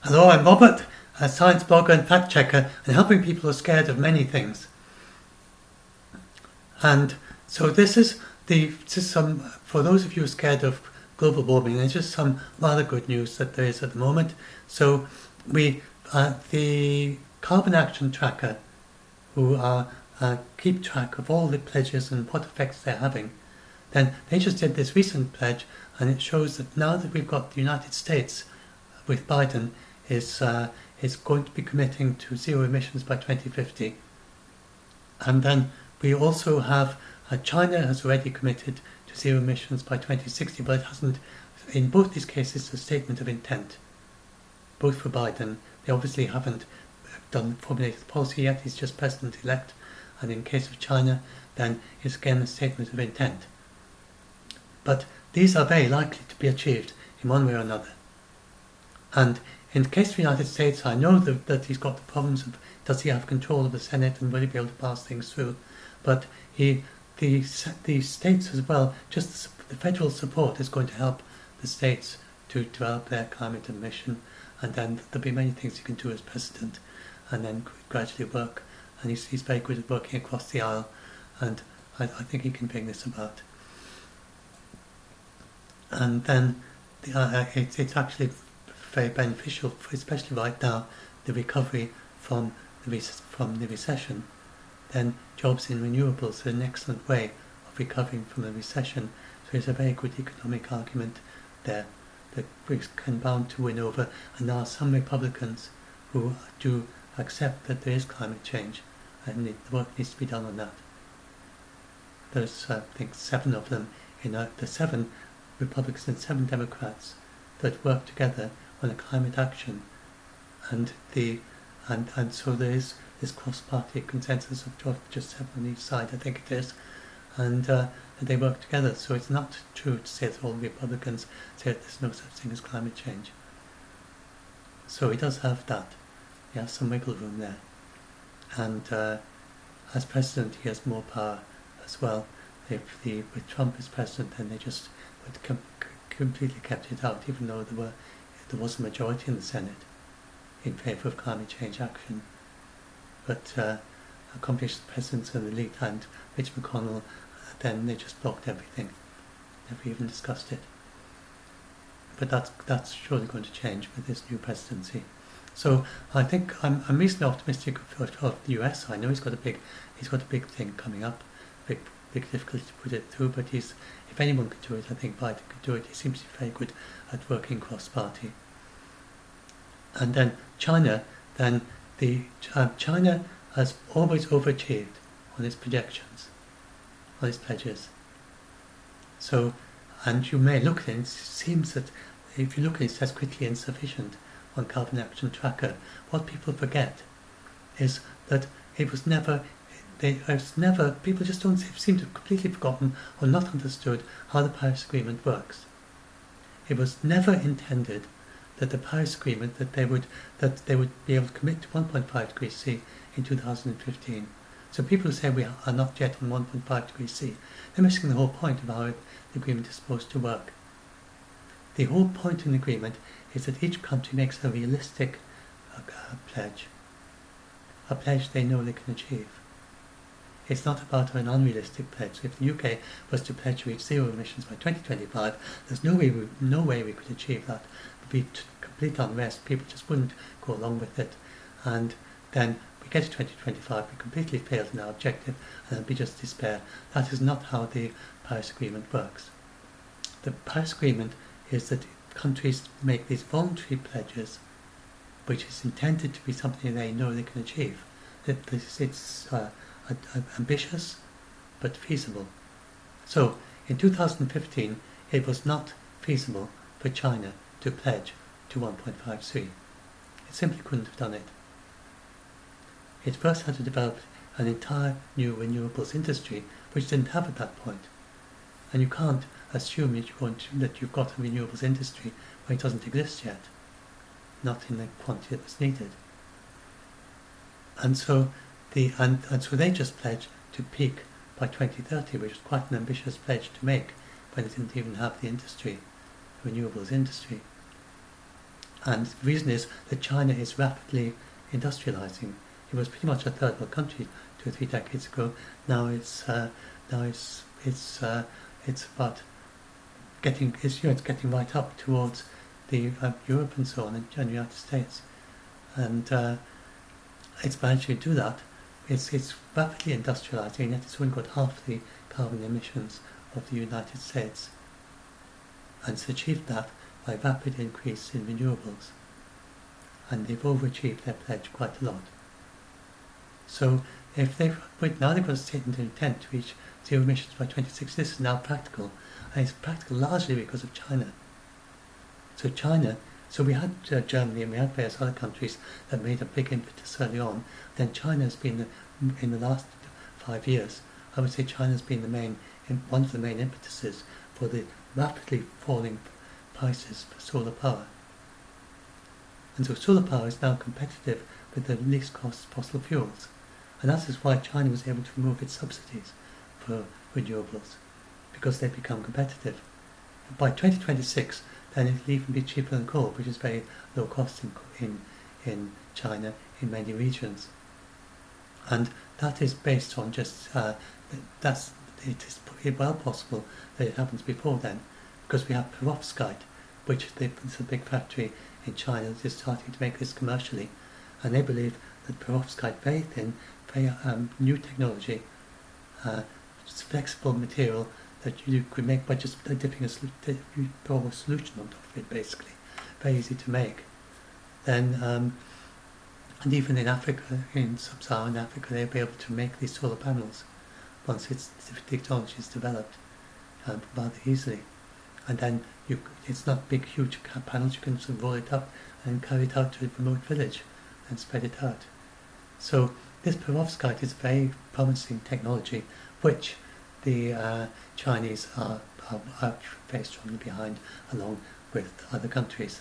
Hello, I'm Robert, a science blogger and fact checker, and helping people who are scared of many things. And so this is some for those of you who are scared of global warming. There's just some rather good news that there is at the moment. So the Carbon Action Tracker, who keep track of all the pledges and what effects they're having, then they just did this recent pledge, and it shows that now that we've got the United States with Biden is going to be committing to zero emissions by 2050. And then we also have China has already committed to zero emissions by 2060, but it hasn't, in both these cases, a statement of intent. Both for Biden, they obviously haven't formulated policy yet, he's just president-elect, and in case of China, then it's again a statement of intent. But these are very likely to be achieved in one way or another. And in the case of the United States, I know that he's got the problems of does he have control of the Senate and will he be able to pass things through. But the states as well, just the federal support is going to help the states to develop their climate ambition, and then there'll be many things he can do as president, and then gradually work. And he's very good at working across the aisle, and I think he can bring this about. And then it's actually very beneficial, especially right now, the recovery from the recession. Then jobs in renewables are an excellent way of recovering from a recession. So there's a very good economic argument there that we can bound to win over. And there are some Republicans who do accept that there is climate change and the work needs to be done on that. There's, I think, 7 of them, the 7 Republicans and 7 Democrats that work together on a climate action, and so there is this cross-party consensus of just 7 on each side, I think it is, and they work together. So it's not true to say that all Republicans say that there's no such thing as climate change. So he does have that. He has some wiggle room there, and as president he has more power as well. With Trump as president, then they just completely kept it out, even though there was a majority in the Senate in favour of climate change action. But accomplished presidents in the lead and Mitch McConnell, then they just blocked everything, never even discussed it. But that's surely going to change with this new presidency. So I think I'm reasonably optimistic of the US. I know he's got a big thing coming up, big difficulty to put it through. But if anyone could do it, I think Biden could do it. He seems to be very good at working cross-party. And then China, China has always overachieved on its projections, on its pledges. So, and you may look at it, it seems that if you look at it, it says quickly insufficient on Carbon Action Tracker. What people forget is that people just don't seem to have completely forgotten or not understood how the Paris Agreement works. It was never intended that the Paris Agreement, that they would be able to commit to 1.5 degrees C in 2015. So people who say we are not yet on 1.5 degrees C, they're missing the whole point of how the agreement is supposed to work. The whole point in the agreement is that each country makes a realistic pledge, a pledge they know they can achieve. It's not about an unrealistic pledge. If the UK was to pledge to reach zero emissions by 2025, there's no way we could achieve that. It would be complete unrest. People just wouldn't go along with it. And then we get to 2025, we completely failed in our objective, and it'll be just despair. That is not how the Paris Agreement works. The Paris Agreement is that countries make these voluntary pledges, which is intended to be something they know they can achieve. It's ambitious but feasible. So in 2015 it was not feasible for China to pledge to 1.53. It simply couldn't have done it. It first had to develop an entire new renewables industry which didn't have at that point. And you can't assume that you've got a renewables industry when it doesn't exist yet, not in the quantity that's needed. And so so they just pledged to peak by 2030, which was quite an ambitious pledge to make when it didn't even have the industry, the renewables industry. And the reason is that China is rapidly industrializing. It was pretty much a third world country 2 or 3 decades ago. Now it's about it's getting right up towards the Europe and so on, and the United States, and it's managed to do that. It's rapidly industrializing, yet it's only got half the carbon emissions of the United States, and it's achieved that by rapid increase in renewables, and they've overachieved their pledge quite a lot. So if now they've got a statement of intent to reach zero emissions by 2060, this is now practical, and it's practical largely because of China. So we had Germany and we had various other countries that made a big impetus early on. Then China has been, in the last 5 years, I would say China has been one of the main impetuses for the rapidly falling prices for solar power. And so solar power is now competitive with the least cost fossil fuels. And that is why China was able to remove its subsidies for renewables, because they've become competitive. By 2026, then it'll even be cheaper than coal, which is very low cost in China in many regions. And that is based on just, it is well possible that it happens before then, because we have perovskite, which is a big factory in China that is starting to make this commercially, and they believe that perovskite, very thin, very new technology, it's flexible material that you could make by just dipping you pour a solution on top of it, basically. Very easy to make. Then, and even in Africa, in sub-Saharan Africa, they'll be able to make these solar panels once the technology is developed rather easily. And then it's not big, huge panels, you can sort of roll it up and carry it out to a remote village and spread it out. So this perovskite is a very promising technology, which the Chinese are very strongly behind, along with other countries.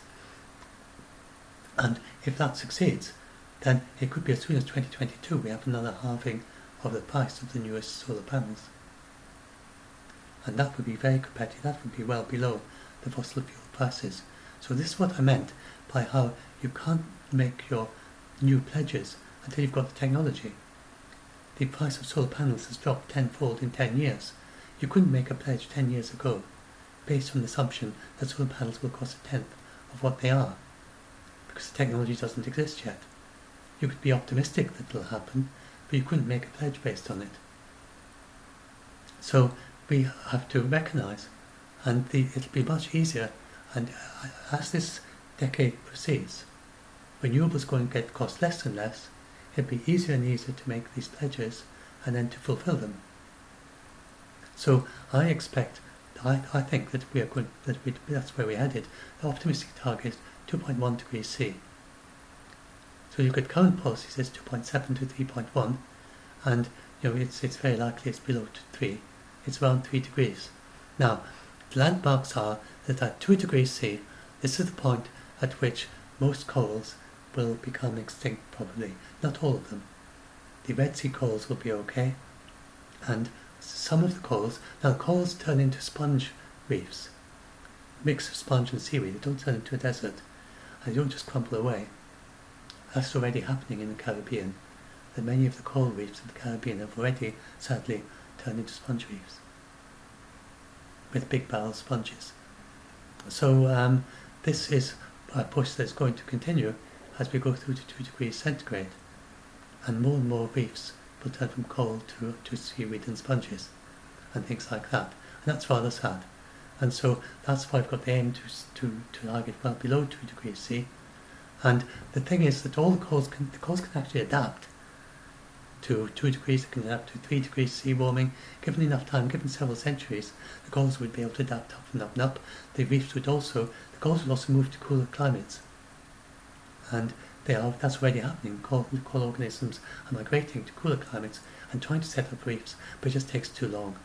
And if that succeeds, then it could be as soon as 2022 we have another halving of the price of the newest solar panels. And that would be very competitive, that would be well below the fossil fuel prices. So this is what I meant by how you can't make your new pledges until you've got the technology. The price of solar panels has dropped tenfold in 10 years. You couldn't make a pledge 10 years ago based on the assumption that solar panels will cost a tenth of what they are, because the technology doesn't exist yet. You could be optimistic that it'll happen, but you couldn't make a pledge based on it. So we have to recognise, and it'll be much easier, and as this decade proceeds, renewables are going to cost less and less. It'll be easier and easier to make these pledges and then to fulfil them. So I think that we are going, that's where we're headed. The optimistic target is 2.1 degrees C. So you look at current policies, it's 2.7 to 3.1, and it's very likely it's below 3. It's around 3 degrees. Now, the landmarks are that at 2 degrees C, this is the point at which most corals will become extinct, probably. Not all of them. The Red Sea corals will be okay, and some of the corals, now corals turn into sponge reefs, mix of sponge and seaweed. They don't turn into a desert, and they don't just crumple away. That's already happening in the Caribbean, that many of the coral reefs in the Caribbean have already, sadly, turned into sponge reefs, with big barrel sponges. So this is a push that's going to continue as we go through to 2 degrees centigrade, and more reefs will turn from coral to seaweed and sponges and things like that, and that's rather sad. And so that's why I've got the aim to target well below 2 degrees C. And the thing is that all the corals can actually adapt to 2 degrees, they can adapt to 3 degrees C warming. Given enough time, given several centuries, the corals would be able to adapt up and up and up. The corals would also move to cooler climates. And that's already happening. Coral organisms are migrating to cooler climates and trying to set up reefs, but it just takes too long.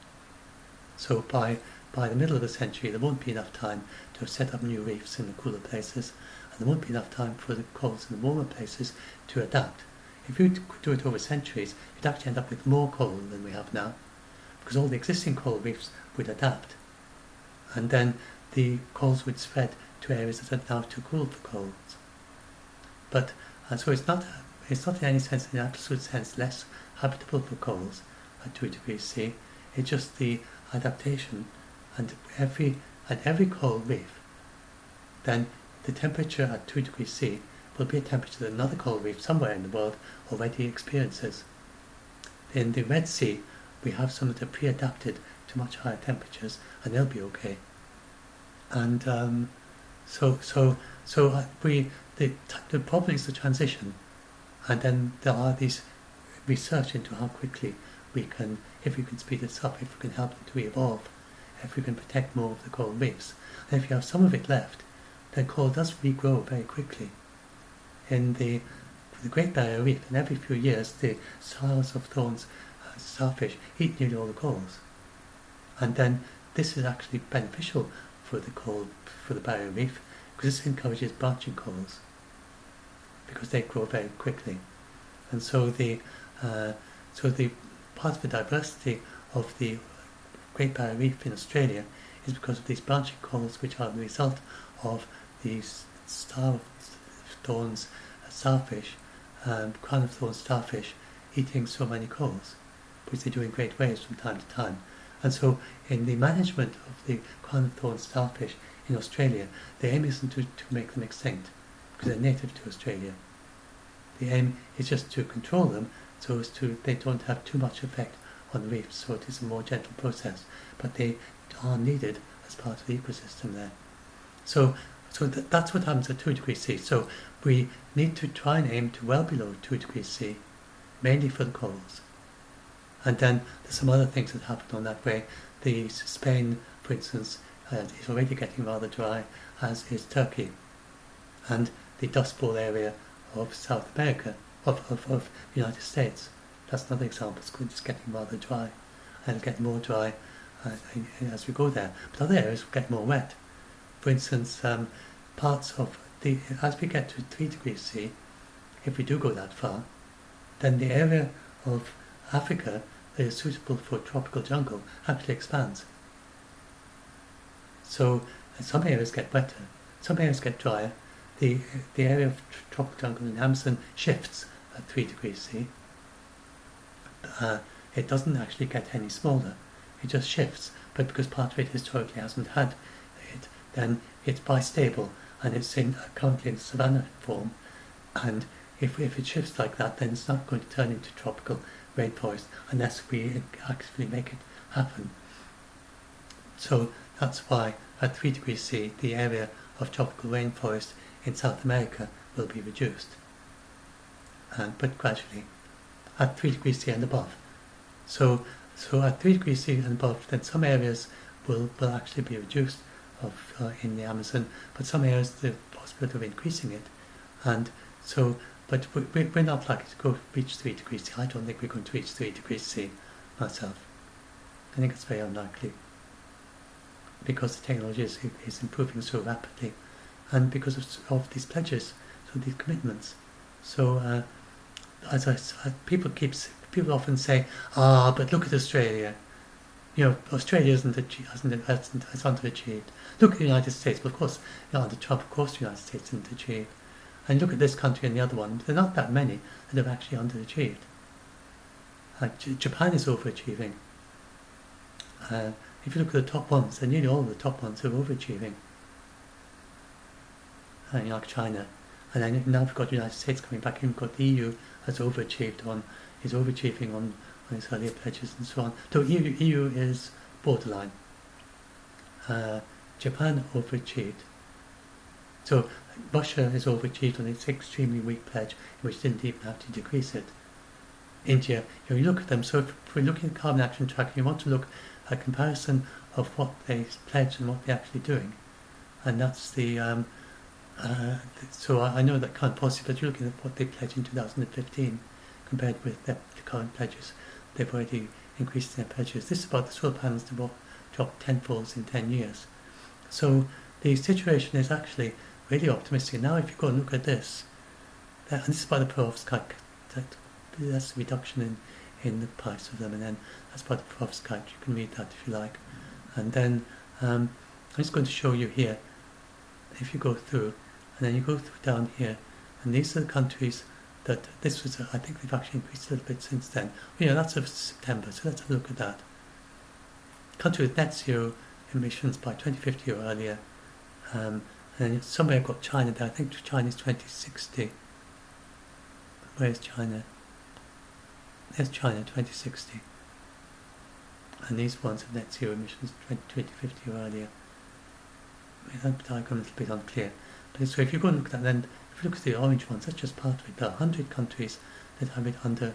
So by the middle of the century, there won't be enough time to have set up new reefs in the cooler places, and there won't be enough time for the corals in the warmer places to adapt. If you do it over centuries, you'd actually end up with more coral than we have now, because all the existing coral reefs would adapt, and then the corals would spread to areas that are now too cool for coals. But so it's not in any sense, in absolute sense, less habitable for coals at 2 degrees C. It's just the adaptation, and every coral reef, then the temperature at 2 degrees C will be a temperature that another coral reef somewhere in the world already experiences. In the Red Sea, we have some that are pre-adapted to much higher temperatures, and they'll be okay. And the problem is the transition, and then there are these research into how quickly we can, if we can speed this up, if we can help them to evolve, if we can protect more of the coral reefs. And if you have some of it left, then coral does regrow very quickly. In the Great Barrier Reef, in every few years, the Stars of Thorns starfish eat nearly all the corals. And then this is actually beneficial for the Barrier Reef, because this encourages branching corals, because they grow very quickly. And so the part of the diversity of the Great Barrier Reef in Australia is because of these branching corals, which are the result of these Star of Thorns starfish, Crown of Thorns starfish, eating so many corals, which they do in great waves from time to time. And so in the management of the Crown of Thorns starfish in Australia, the aim isn't to make them extinct, because they're native to Australia. The aim is just to control them so as to they don't have too much effect on the reefs, so it is a more gentle process, but they are needed as part of the ecosystem there. So that's what happens at 2 degrees C. So we need to try and aim to well below 2 degrees C, mainly for the corals. And then there's some other things that happen on that way. Spain, for instance, is already getting rather dry, as is Turkey. And the Dust Bowl area of South America, of the United States, that's another example. It's getting rather dry, and it'll get more dry as we go there. But other areas will get more wet. For instance, as we get to 3 degrees C, if we do go that far, then the area of Africa that is suitable for tropical jungle actually expands. So some areas get wetter, some areas get drier. The area of tropical jungle in Amazon shifts at 3 degrees C. It doesn't actually get any smaller, it just shifts, but because part of it historically hasn't had it, then it's bistable, and it's currently in savanna form, and if it shifts like that, then it's not going to turn into tropical rainforest unless we actually make it happen. So that's why at 3 degrees C the area of tropical rainforest in South America will be reduced, but gradually, at 3 degrees C and above. So at 3 degrees C and above, then some areas will actually be reduced in the Amazon, but some areas the possibility of increasing it. And so, but we're not likely to reach 3 degrees C. I don't think we're going to reach 3 degrees C myself. I think it's very unlikely, because the technology is improving so rapidly, and because of these pledges, so these commitments. So people often say, but look at Australia. Australia hasn't underachieved. Look at the United States. Well, of course, under Trump, of course, the United States didn't achieve. And look at this country and the other one. There are not that many that have actually underachieved. Japan is overachieving. If you look at the top ones, then nearly all of the top ones are overachieving. Like China. And then now we've got the United States coming back in. We've got the EU is overachieving on its earlier pledges and so on. So EU is borderline. Japan overachieved. So Russia has overachieved on its extremely weak pledge, which didn't even have to decrease it. India, you look at them. So if we're looking at carbon action tracking, you want to look at a comparison of what they pledge and what they're actually doing, and that's the. So I know that can't possibly, but you're looking at what they pledged in 2015 compared with the current pledges. They've already increased their pledges. This is about the solar panels that dropped tenfold in 10 years. So the situation is actually really optimistic. Now if you go and look at this, and this is by the perovskite, that's the reduction in the price of them, and then that's by the perovskite. You can read that if you like. And then I'm just going to show you here if you go through, and then you go through down here, and these are the countries that this was, I think they've actually increased a little bit since then. That's of September, so let's have a look at that. Country with net zero emissions by 2050 or earlier. And then somewhere I've got China there. I think China is 2060. Where's China? There's China, 2060. And these ones have net zero emissions 2050 or earlier. That diagram is a little bit unclear. But so if you go and look at that, then if you look at the orange ones, that's just part of it. There are 100 countries that have it under,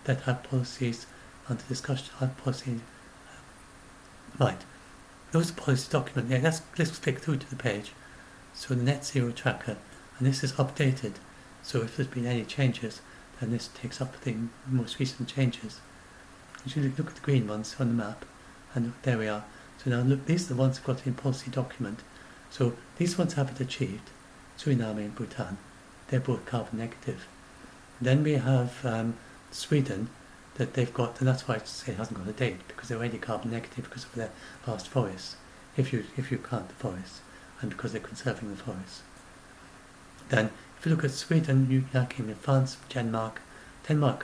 that have policies under discussion, have policy. Right. Those policy document. Yeah, let's click through to the page. So the net zero tracker, and this is updated. So if there's been any changes, then this takes up the most recent changes. You look at the green ones on the map, and there we are. So now look, these are the ones that got in policy document. So these ones have it achieved. Suriname and Bhutan, they're both carbon negative. Then we have Sweden, that they've got, and that's why I say it hasn't got a date, because they're already carbon negative because of their vast forests, if you count the forests, and because they're conserving the forests. Then, if you look at Sweden, you came in France, Denmark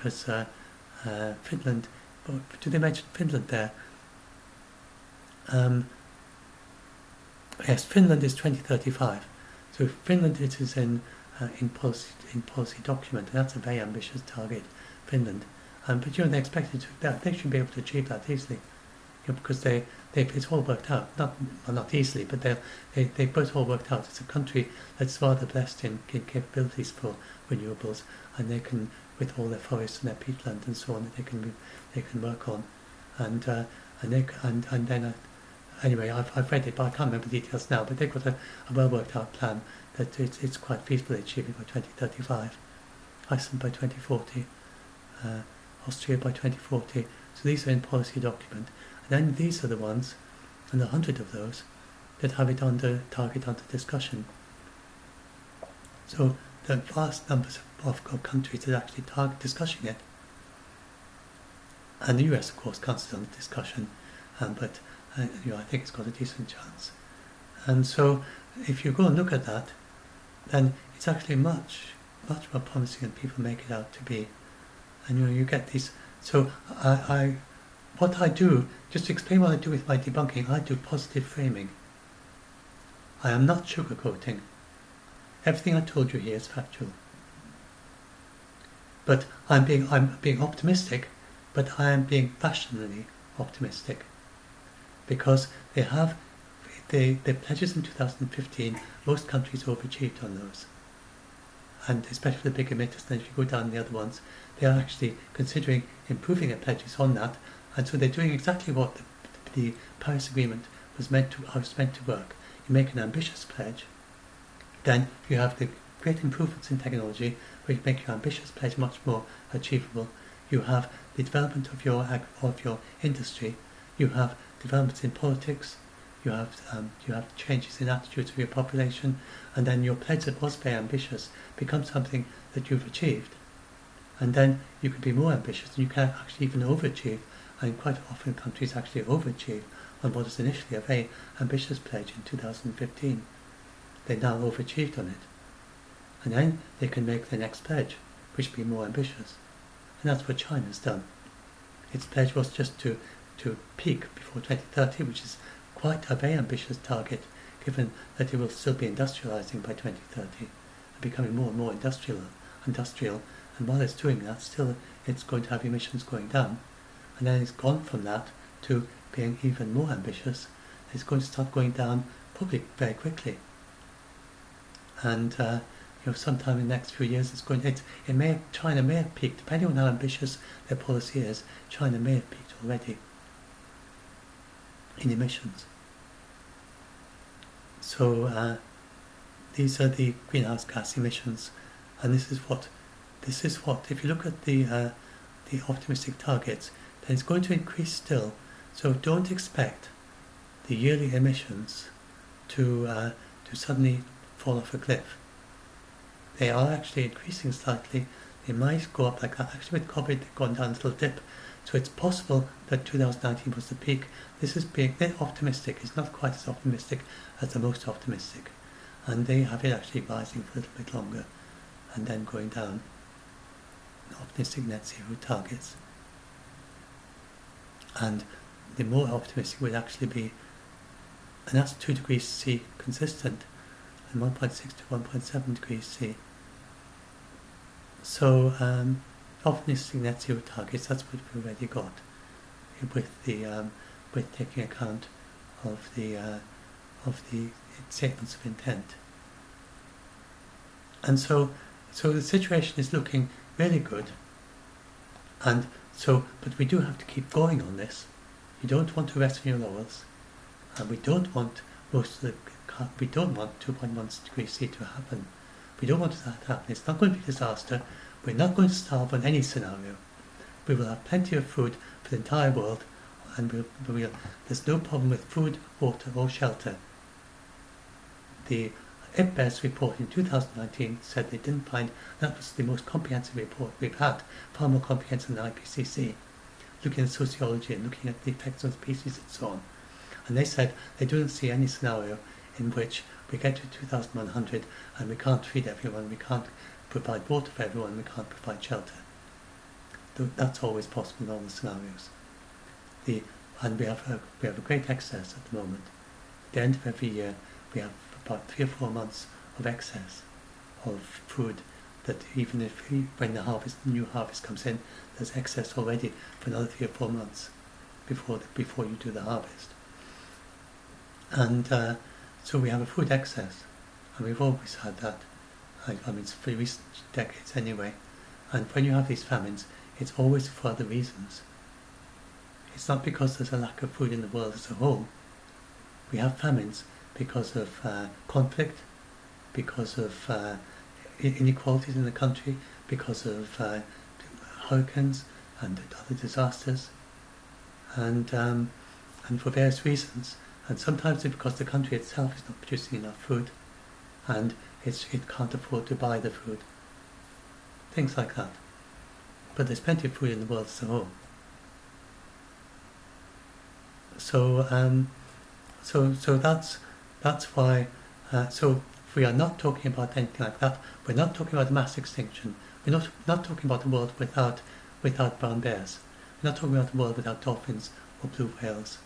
has Finland. Do they mention Finland there? Yes, Finland is 2035. So Finland, it is in policy document, and that's a very ambitious target, Finland. But they're expected to. They should be able to achieve that easily, because it's all worked out. Not easily, but they both all worked out. It's a country that's rather blessed in capabilities for renewables, and they can, with all their forests and their peatland and so on, that they can work on, anyway, I've read it, but I can't remember the details now. But they've got a well worked out plan that it's quite feasible to achieve it by 2035. Iceland by 2040. Austria by 2040. So these are in policy document. And then these are the ones, and 100 of those, that have it under target under discussion. So the vast numbers of countries that actually target discussing it. And the US, of course, counts it under discussion, but I think it's got a decent chance. And so if you go and look at that, then it's actually much more promising than people make it out to be. And you get these. So what I do, just to explain what I do with my debunking, I do positive framing. I am not sugarcoating. Everything I told you here is factual. But I'm being optimistic, but I am being fashionably optimistic, because the pledges in 2015, most countries overachieved on those. And especially the big emitters, then if you go down the other ones, they are actually considering improving their pledges on that, and so they're doing exactly what the Paris Agreement was meant to work. You make an ambitious pledge, then you have the great improvements in technology, which make your ambitious pledge much more achievable. You have the development of your industry, you have developments in politics, you have changes in attitudes of your population, and then your pledge that was very ambitious becomes something that you've achieved. And then you can be more ambitious, and you can actually even overachieve, and quite often countries actually overachieve on what was initially a very ambitious pledge in 2015. They now overachieved on it. And then they can make the next pledge, which will be more ambitious. And that's what China's done. Its pledge was just to peak before 2030, which is quite a very ambitious target, given that it will still be industrializing by 2030 and becoming more and more industrial. And while it's doing that, still it's going to have emissions going down. And then it's gone from that to being even more ambitious. It's going to start going down probably very quickly. And sometime in the next few years, China may have peaked, depending on how ambitious their policy is. China may have peaked already in emissions. So these are the greenhouse gas emissions, and this is what. If you look at the optimistic targets, then it's going to increase still. So don't expect the yearly emissions to suddenly fall off a cliff. They are actually increasing slightly. They might go up like that. Actually, with COVID, they've gone down a little dip. So it's possible that 2019 was the peak. This is being optimistic. It's not quite as optimistic as the most optimistic. and they have it actually rising for a little bit longer and then going down, optimistic net zero targets. And the more optimistic would actually be, and that's 2 degrees C consistent, and 1.6 to 1.7 degrees C. So optimistic net zero targets, that's what we've already got, with taking account of the statements of intent. And so the situation is looking really good. And so, but we do have to keep going on this. You don't want to rest on your laurels, and we don't want 2.1 degrees C to happen. We don't want that to happen. It's not going to be a disaster. We're not going to starve on any scenario. We will have plenty of food for the entire world, and there's no problem with food, water or shelter. The IPBES report in 2019 said they didn't find, that was the most comprehensive report we've had, far more comprehensive than IPCC, looking at sociology and looking at the effects on species and so on. And they said they don't see any scenario in which we get to 2100 and we can't feed everyone, we can't provide water for everyone, we can't provide shelter. That's always possible in all the scenarios. And we have a great excess at the moment. At the end of every year, we have about 3 or 4 months of excess of food, that even if when the new harvest comes in, there's excess already for another 3 or 4 months before you do the harvest. And so we have a food excess, and we've always had that. I mean, for recent decades anyway. And when you have these famines, it's always for other reasons. It's not because there's a lack of food in the world as a whole. We have famines because of conflict, because of inequalities in the country, because of hurricanes and other disasters, and for various reasons. And sometimes it's because the country itself is not producing enough food, and it can't afford to buy the food. Things like that. But there's plenty of food in the world as a whole. So that's why. So we are not talking about anything like that. We're not talking about mass extinction. We're not talking about a world without brown bears. We're not talking about a world without dolphins or blue whales.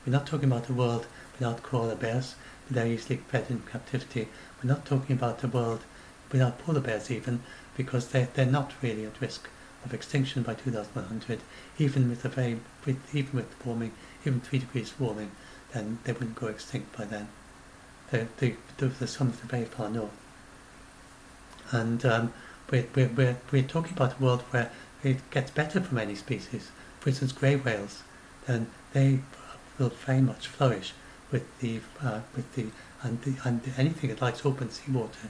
We're not talking about a world without koala bears. They're easily fed in captivity. We're not talking about a world without polar bears even, because they're not really at risk of extinction by 2100. Even with warming, even 3 degrees warming, then they wouldn't go extinct by then. There's some that are very far north. And we're talking about a world where it gets better for many species. For instance, grey whales, then they will very much flourish with anything that likes open seawater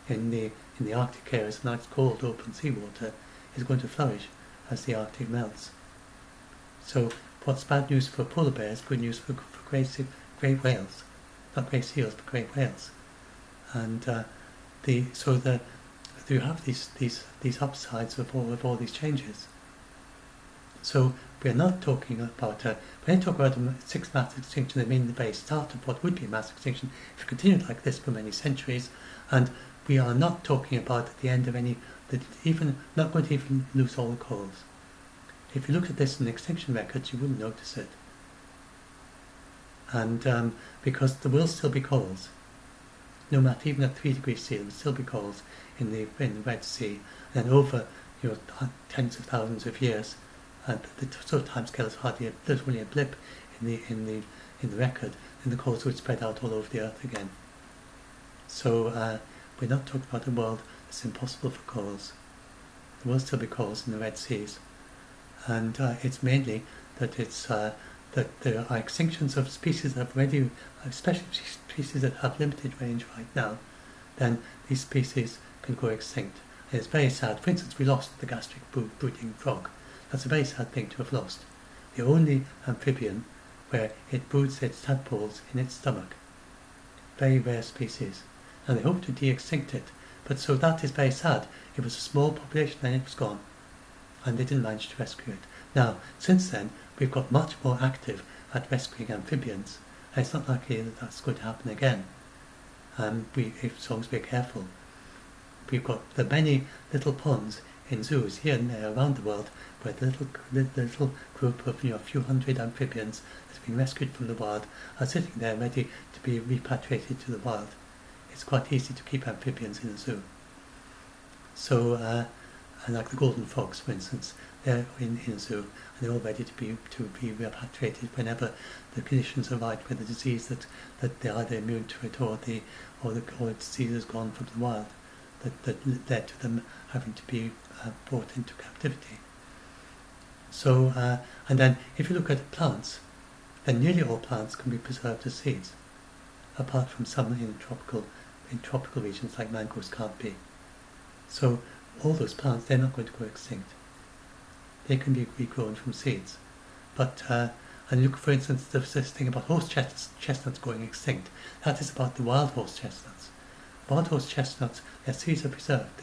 in the Arctic areas, and that's called open seawater, is going to flourish as the Arctic melts. So what's bad news for polar bears, good news for grey whales, not grey seals but grey whales. And you have these upsides of all these changes. So we're not talking about when I talk about a 6 mass extinction, I mean the very start of what would be a mass extinction if it continued like this for many centuries. And we are not talking about at the end of not going to even lose all the corals. If you look at this in extinction records, you wouldn't notice it. And because there will still be corals, no matter, even at 3 degrees C, there will still be corals in the Red Sea, and over tens of thousands of years. And the sort of time scale is there's only a blip in the record, and the corals would spread out all over the earth again. So we're not talking about a world that's impossible for corals. There will still be corals in the Red Seas, and it's mainly that that there are extinctions of species that have already, especially species that have limited range right now. Then these species can go extinct. And it's very sad. For instance, we lost the gastric brooding frog. That's a very sad thing to have lost. The only amphibian where it broods its tadpoles in its stomach. Very rare species. And they hope to de-extinct it. But so that is very sad. It was a small population and it was gone. And they didn't manage to rescue it. Now, since then, we've got much more active at rescuing amphibians. And it's not likely that that's going to happen again. as long as we're careful. We've got the many little ponds in zoos here and there around the world where the little group of a few hundred amphibians that's been rescued from the wild are sitting there ready to be repatriated to the wild. It's quite easy to keep amphibians in a zoo. So, and like the golden frogs, for instance, they're in a zoo and they're all ready to be repatriated whenever the conditions are right, with the disease that they're either immune to it or the disease has gone from the wild that led to them having to be brought into captivity. So, and then if you look at plants, then nearly all plants can be preserved as seeds, apart from some in tropical regions like mangroves can't be. So all those plants, they're not going to go extinct. They can be regrown from seeds. But, and look, for instance, there's this thing about horse chestnuts going extinct. That is about the wild horse chestnuts. Wild horse chestnuts, their seeds are preserved.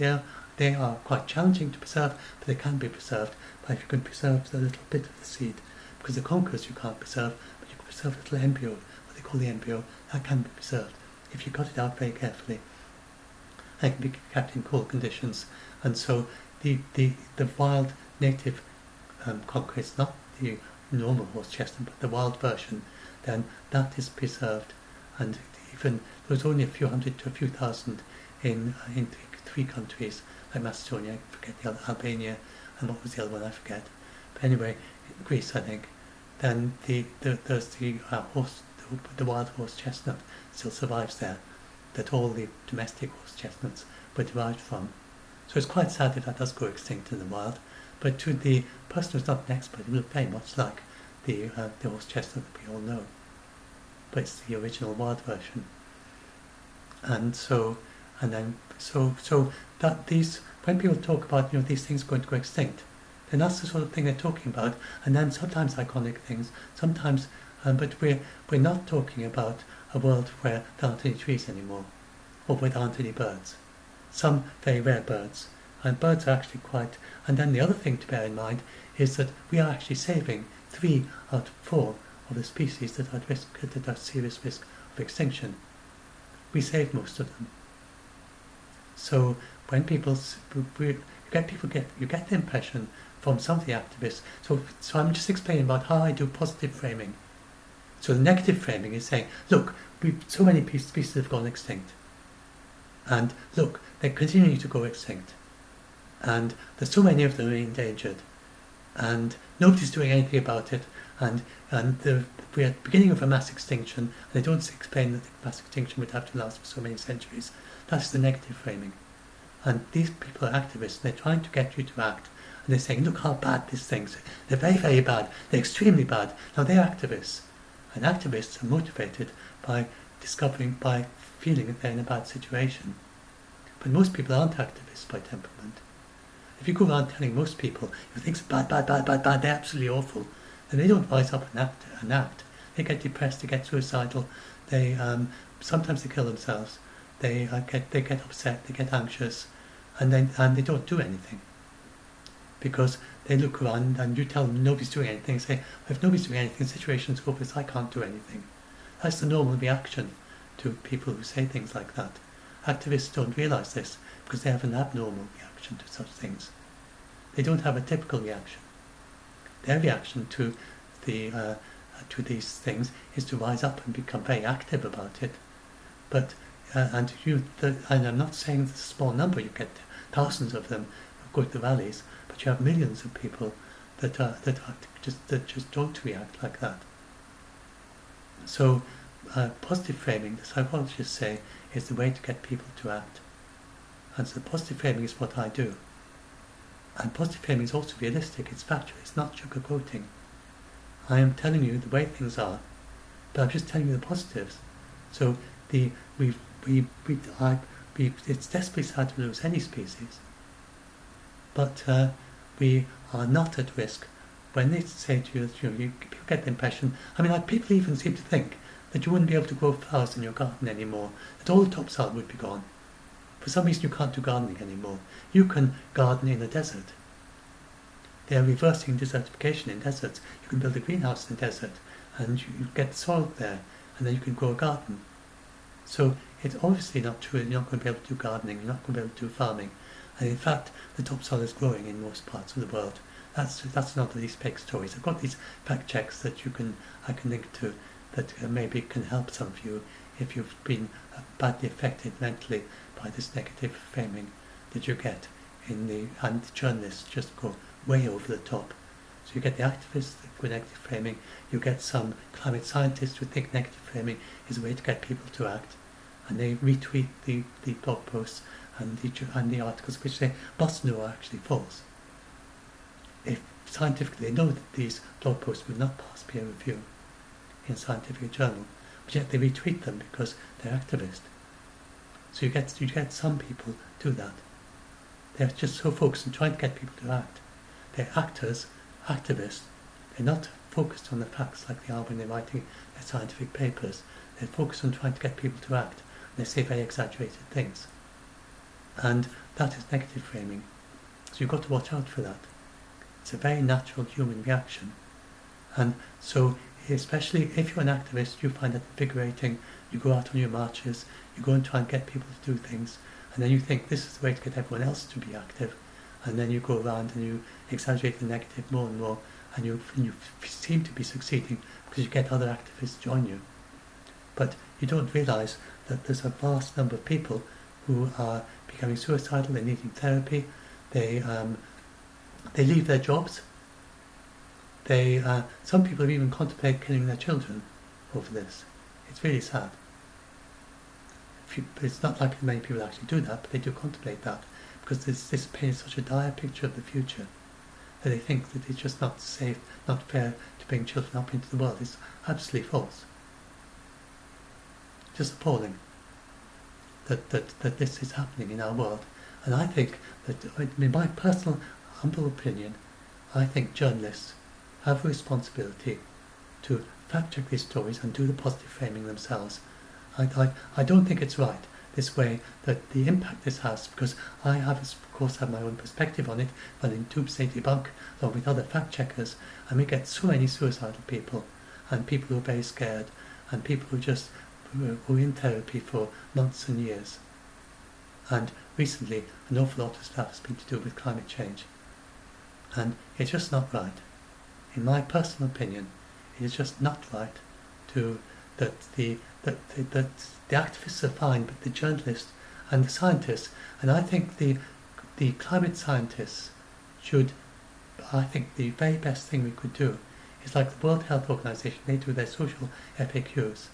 They are quite challenging to preserve, but they can be preserved. But if you can preserve a little bit of the seed, because the conkers you can't preserve, but you can preserve a little embryo, what they call the embryo, that can be preserved. If you cut it out very carefully, and it can be kept in cool conditions. And so the wild native concretes, not the normal horse chestnut, but the wild version, then that is preserved. And even there's only a few hundred to a few thousand in three countries, like Macedonia, I forget the other, Albania, and what was the other one, I forget. But anyway, in Greece, I think. Then there's the wild horse chestnut still survives there, that all the domestic horse chestnuts were derived from. So it's quite sad if that does go extinct in the wild, but to the person who's not an expert, it will look very much like the horse chestnut that we all know. But it's the original wild version. And so that when people talk about these things going to go extinct, then that's the sort of thing they're talking about. And then sometimes iconic things, sometimes, but we're not talking about a world where there aren't any trees anymore, or where there aren't any birds. Some very rare birds, and birds are actually quite. And then the other thing to bear in mind is that we are actually saving 3 out of 4 of the species that are at risk, that are at serious risk of extinction. We save most of them. So when people, you get the impression from some of the activists. So I'm just explaining about how I do positive framing. So the negative framing is saying, look, so many species have gone extinct. And look, they're continuing to go extinct. And there's so many of them endangered. And nobody's doing anything about it. And we're at the beginning of a mass extinction. And they don't explain that the mass extinction would have to last for so many centuries. That's the negative framing. And these people are activists. And they're trying to get you to act. And they're saying, look how bad these things are. They're very, very bad. They're extremely bad. Now they're activists. And activists are motivated by feeling that they're in a bad situation. But most people aren't activists by temperament. If you go around telling most people, if things are bad, they're absolutely awful, then they don't rise up and act. They get depressed, they get suicidal, they sometimes they kill themselves, they get upset, they get anxious, and they don't do anything. Because they look around and you tell them nobody's doing anything, say, if nobody's doing anything, the situation's hopeless, I can't do anything. That's the normal reaction to people who say things like that. Activists don't realise this because they have an abnormal reaction to such things. They don't have a typical reaction. Their reaction to these things is to rise up and become very active about it. But and I'm not saying it's a small number. You get thousands of them who go to the rallies, but you have millions of people that just don't react like that. So positive framing, the psychologists say, is the way to get people to act. And so positive framing is what I do. And positive framing is also realistic, it's factual, it's not sugarcoating. I am telling you the way things are, but I'm just telling you the positives. So it's desperately sad to lose any species, but we are not at risk. When they say to you that people get the impression, people even seem to think that you wouldn't be able to grow flowers in your garden anymore, that all the topsoil would be gone. For some reason you can't do gardening anymore. You can garden in a desert. They are reversing desertification in deserts. You can build a greenhouse in a desert and you get the soil there and then you can grow a garden. So it's obviously not true. You're not going to be able to do gardening, you're not going to be able to do farming. And in fact, the topsoil is growing in most parts of the world. That's not these fake stories. I've got these fact checks that I can link to that maybe can help some of you if you've been badly affected mentally by this negative framing that you get and the journalists just go way over the top. So you get the activists that go negative framing, you get some climate scientists who think negative framing is a way to get people to act, and they retweet the blog posts and the articles which say must know are actually false. If scientifically they know that these blog posts will not pass peer review in a scientific journal, but yet they retweet them because they're activists. So you get some people do that. They're just so focused on trying to get people to act. They're actors, activists. They're not focused on the facts like they are when they're writing their scientific papers. They're focused on trying to get people to act. And they say very exaggerated things. And that is negative framing. So you've got to watch out for that. It's a very natural human reaction. And so, especially if you're an activist, you find that invigorating. You go out on your marches, you go and try and get people to do things, and then you think this is the way to get everyone else to be active, and then you go around and you exaggerate the negative more and more, and you seem to be succeeding because you get other activists join you. But you don't realise that there's a vast number of people who are becoming suicidal, they're needing therapy, they leave their jobs, some people have even contemplated killing their children over this. It's really sad. It's not likely many people actually do that, but they do contemplate that, because this paints such a dire picture of the future that they think that it's just not safe, not fair to bring children up into the world. It's absolutely false. Just appalling that this is happening in our world. And I think that, in my personal, humble opinion, I think journalists have a responsibility to fact check these stories and do the positive framing themselves. I don't think it's right this way, that the impact this has, because I of course have my own perspective on it, but in Doomsday Debunk, along with other fact checkers, and we get so many suicidal people, and people who are very scared, and people who are in therapy for months and years. And recently, an awful lot of stuff has been to do with climate change. And it's just not right. In my personal opinion, it is just not right that the activists are fine, but the journalists and the scientists, and I think the climate scientists should, I think the very best thing we could do is like the World Health Organization, they do their social FAQs.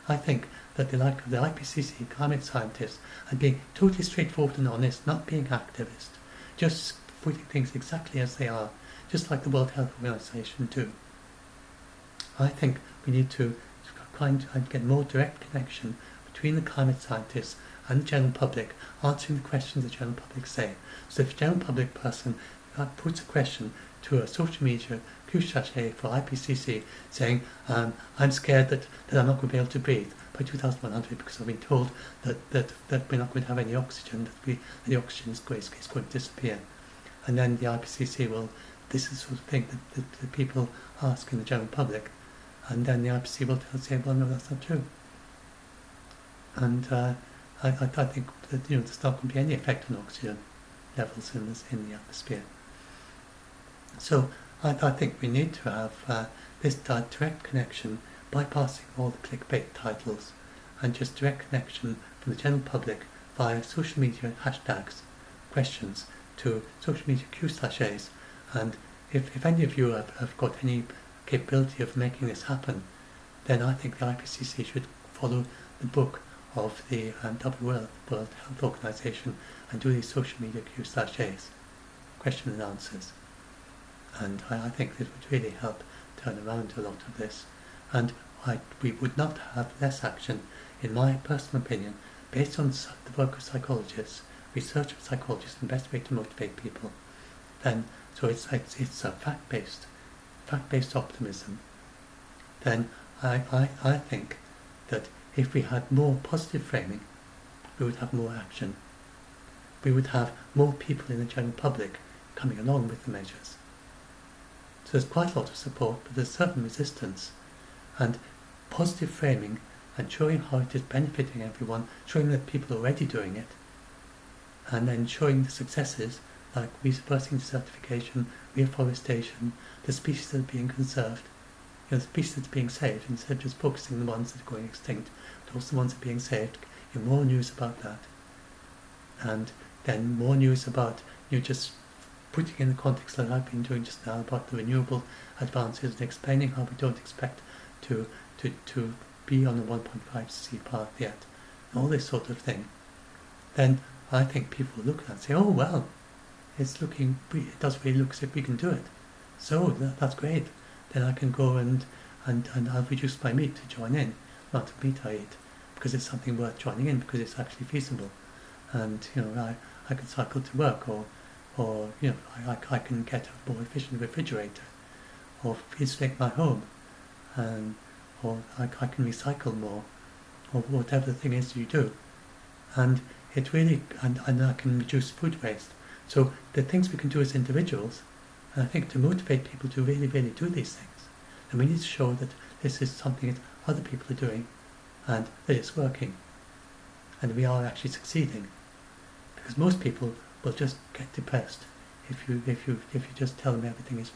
I think that the like of the IPCC climate scientists and being totally straightforward and honest, not being activist, just putting things exactly as they are, just like the World Health Organization do. I think we need to try and get more direct connection between the climate scientists and the general public, answering the questions the general public say. So if a general public person puts a question to a social media Q-sachet for IPCC saying, I'm scared that I'm not going to be able to breathe by 2100 because I've been told that we're not going to have any oxygen, that the oxygen is going to disappear. And then the IPCC will, this is the sort of thing that the people ask in the general public, and then the IPCC will say, well, no, that's not true. And I think that there's not going to be any effect on oxygen levels in the atmosphere. So I think we need to have this direct connection, bypassing all the clickbait titles, and just direct connection from the general public via social media hashtags, questions to social media Q-sachets. And if any of you have got any capability of making this happen, then I think the IPCC should follow the book of the World Health Organization and do these social media Q-sachets, question and answers. And I think this would really help turn around a lot of this. And we would not have less action, in my personal opinion, based on the work of psychologists, research of psychologists, and the best way to motivate people. So it's a fact-based optimism. Then I think that if we had more positive framing, we would have more action. We would have more people in the general public coming along with the measures. So there's quite a lot of support, but there's certain resistance. And positive framing and showing how it is benefiting everyone, showing that people are already doing it, and then showing the successes like reversing desertification, reforestation, the species that are being conserved, the species that are being saved, instead of just focusing on the ones that are going extinct, but also the ones that are being saved. More news about that, and then more news about just putting in the context that I've been doing just now about the renewable advances and explaining how we don't expect to be on the 1.5C path yet, all this sort of thing. Then I think people will look at that and say, oh well, it does really look as if we can do it. So that's great. Then I can go and I'll reduce my meat to join in, not the meat I eat, because it's something worth joining in, because it's actually feasible. And I can cycle to work, or I can get a more efficient refrigerator, or insulate my home, or I can recycle more, or whatever the thing is you do. And it really, and I can reduce food waste. So the things we can do as individuals, and I think to motivate people to really, really do these things, and we need to show that this is something that other people are doing, and that it's working, and we are actually succeeding. Because most people will just get depressed if you just tell them everything is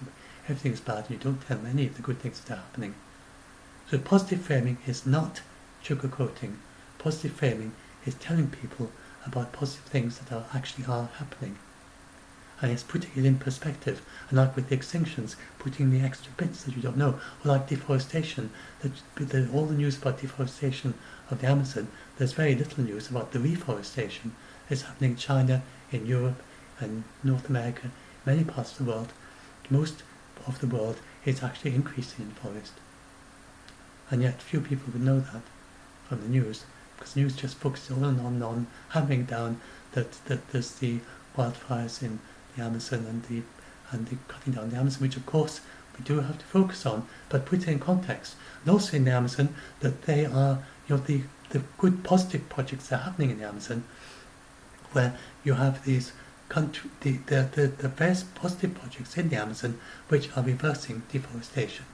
bad, and you don't tell them any of the good things that are happening. So positive framing is not sugarcoating. Positive framing is telling people about positive things that are happening. And it's putting it in perspective. And like with the extinctions, putting the extra bits that you don't know. Or like deforestation, all the news about deforestation of the Amazon, there's very little news about the reforestation that's happening in China, in Europe, and North America, many parts of the world. Most of the world is actually increasing in forest. And yet few people would know that from the news, because the news just focuses on hammering down that there's the wildfires in the Amazon and the cutting down the Amazon, which of course we do have to focus on, but put it in context. And also in the Amazon, that they are, the good positive projects that are happening in the Amazon, where you have these the various positive projects in the Amazon which are reversing deforestation.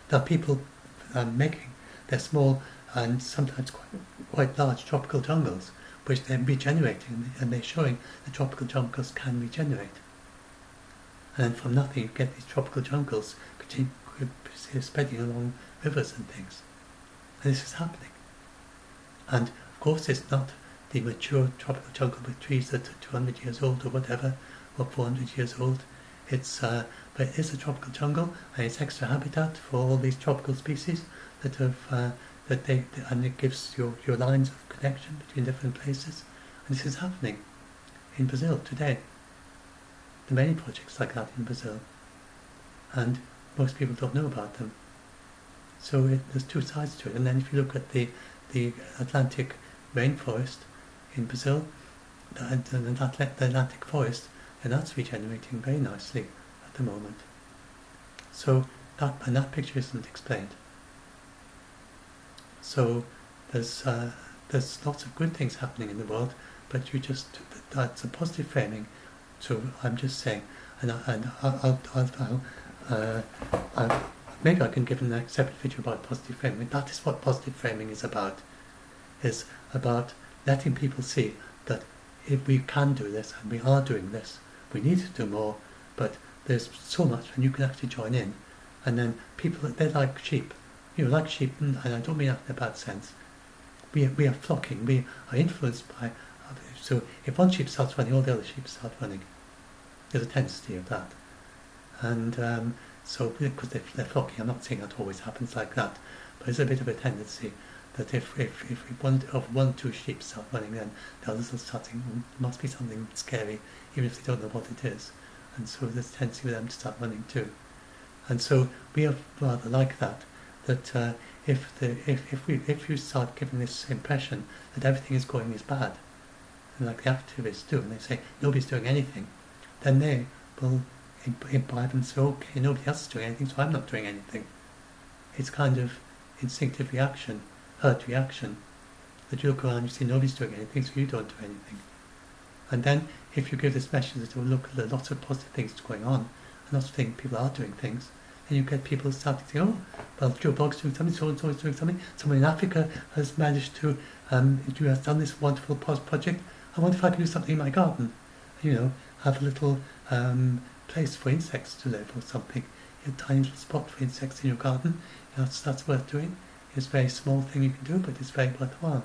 There are people making their small and sometimes quite large tropical jungles, which they're regenerating, and they're showing that tropical jungles can regenerate. And then from nothing you get these tropical jungles spreading along rivers and things. And this is happening. And of course it's not the mature tropical jungle with trees that are 200 years old or whatever, or 400 years old. But it is a tropical jungle, and it's extra habitat for all these tropical species that have and it gives your lines of connection between different places. And this is happening in Brazil today. There are many projects like that in Brazil, and most people don't know about them. So there's two sides to it. And then if you look at the Atlantic rainforest in Brazil, the Atlantic forest, and that's regenerating very nicely at the moment. So that picture isn't explained. So there's lots of good things happening in the world, but that's a positive framing. So I'm just saying, maybe I can give a separate video about positive framing. That is what positive framing is about. Is about letting people see that if we can do this, and we are doing this, we need to do more, but there's so much, and you can actually join in. And then people, they're like sheep. Like sheep, and I don't mean that in a bad sense. We are flocking, we are influenced by, so if one sheep starts running, all the other sheep start running. There's a tendency of that. And so, because they're flocking, I'm not saying that always happens like that, but there's a bit of a tendency that if one or two sheep start running, then the others will start thinking, there must be something scary, even if they don't know what it is. And so there's a tendency for them to start running too. And so we are rather like that. That if you start giving this impression that everything is going as bad, and like the activists do, and they say nobody's doing anything, then they will imbibe and say, okay, nobody else is doing anything, so I'm not doing anything. It's kind of instinctive reaction, herd reaction, that you look around and you see nobody's doing anything, so you don't do anything. And then if you give this message that, look, there are lots of positive things going on, and lots of things, people are doing things, and you get people starting to say, oh, well, Joe Blogg's doing something, so-and-so is doing something, someone in Africa has managed to, has done this wonderful project, I wonder if I can do something in my garden, have a little place for insects to live or something, a tiny little spot for insects in your garden, that's worth doing. It's a very small thing you can do, but it's very worthwhile.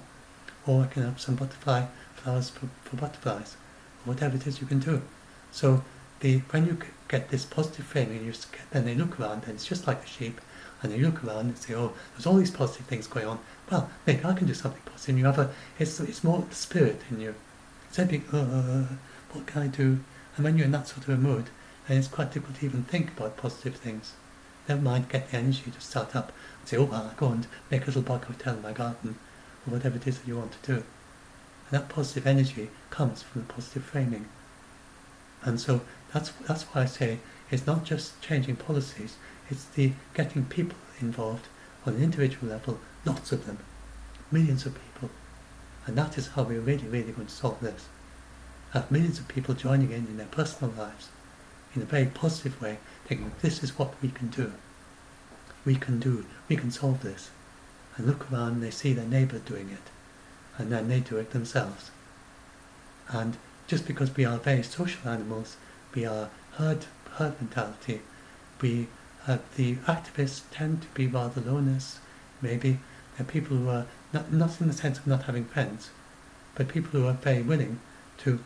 Or I can have some butterfly flowers for butterflies, or whatever it is you can do. So when you get this positive framing, then they look around, and it's just like the sheep, and they look around and say, oh, there's all these positive things going on. Well, maybe I can do something positive. And it's more the spirit in you. Instead of being, what can I do? And when you're in that sort of a mood, then it's quite difficult to even think about positive things. Never mind get the energy to start up and say, oh, well, I'll go and make a little bug hotel in my garden, or whatever it is that you want to do. And that positive energy comes from the positive framing. And so that's why I say it's not just changing policies, it's the getting people involved on an individual level, lots of them, millions of people. And that is how we're really, really going to solve this. Have millions of people joining in their personal lives in a very positive way, thinking this is what we can do. We can solve this. And look around and they see their neighbour doing it. And then they do it themselves. And just because we are very social animals, we are herd mentality, the activists tend to be rather loners, maybe. They're people who are, not in the sense of not having friends, but people who are very willing to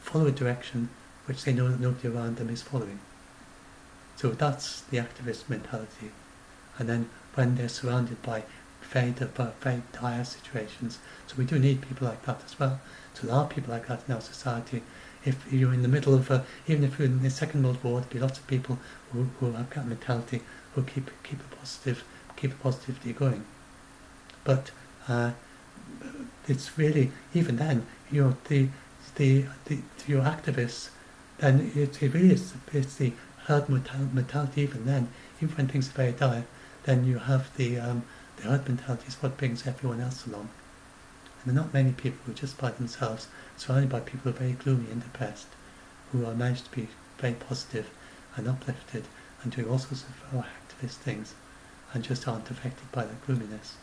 follow a direction which they know that nobody around them is following. So that's the activist mentality. And then when they're surrounded by very dire situations, so we do need people like that as well. So there are people like that in our society. If you're in the middle of even if you're in the Second World War, there'll be lots of people who have that mentality, who keep positivity going. But it's really, even then, your activists, then it really is, it's the herd mentality. Even then, even when things are very dire, then you have the herd mentality is what brings everyone else along. And there are not many people who are just by themselves, surrounded by people who are very gloomy and depressed, who are managed to be very positive and uplifted and doing all sorts of activist things, and just aren't affected by the gloominess.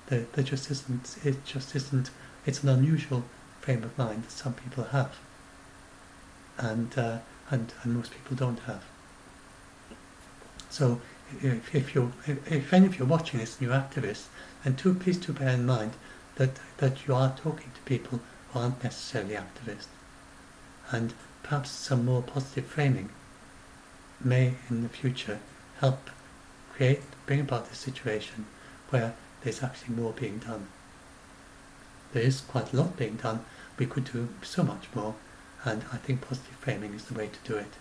There just isn't. It just isn't. It's an unusual frame of mind that some people have, and most people don't have. So if any of you are watching this and you're activists, then please bear in mind that you are talking to people who aren't necessarily activists, and perhaps some more positive framing may in the future help bring about a situation where there's actually more being done. There is quite a lot being done. We could do so much more, and I think positive framing is the way to do it.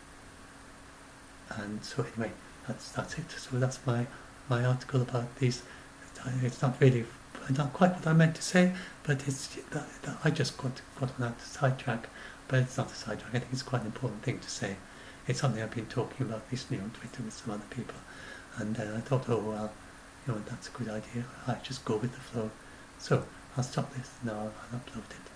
And so anyway, that's it. So that's my article about these. It's not quite what I meant to say, but it's I just got on that sidetrack. But it's not a sidetrack. I think it's quite an important thing to say. It's something I've been talking about recently on Twitter with some other people, and I thought, oh well, that's a good idea. I just go with the flow. So I'll stop this now. I'll upload it.